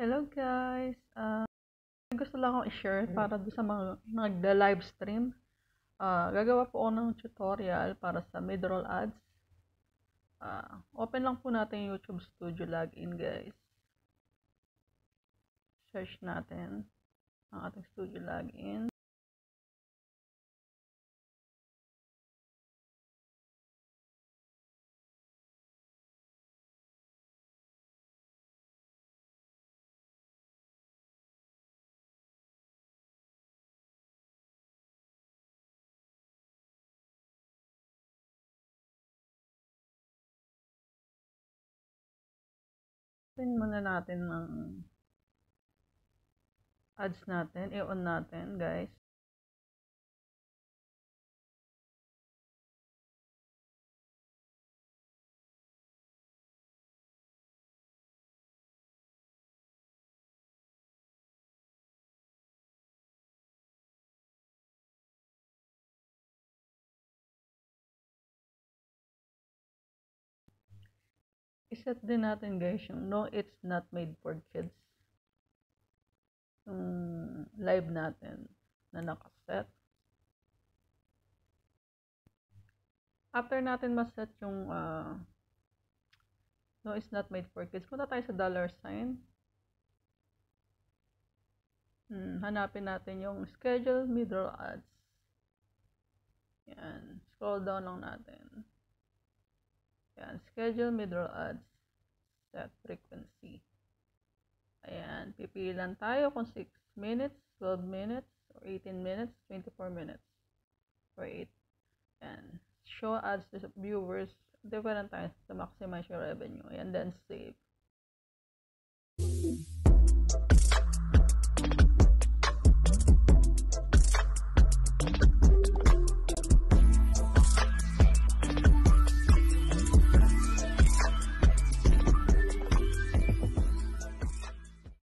Hello guys! Gusto lang akong i-share para doon sa mga nagda-live stream. Gagawa po ako ng tutorial para sa mid-roll ads. Open lang po natin yung YouTube Studio login guys. Search natin ang ating studio login. Open muna natin ng ads natin. I-on natin guys. I-set din natin guys yung no, it's not made for kids. Yung live natin na nakaset. After natin ma-set yung no, it's not made for kids, punta tayo sa $sign. Hanapin natin yung schedule mid-roll ads. Yan. Scroll down lang natin. Yan. Schedule mid-roll ads. Set frequency. Ayan. Pipilan tayo kung 6 minutes, 12 minutes, or 18 minutes, 24 minutes, or 8. Yan. Show ads to viewers. Different tayo to maximize your revenue. And then save.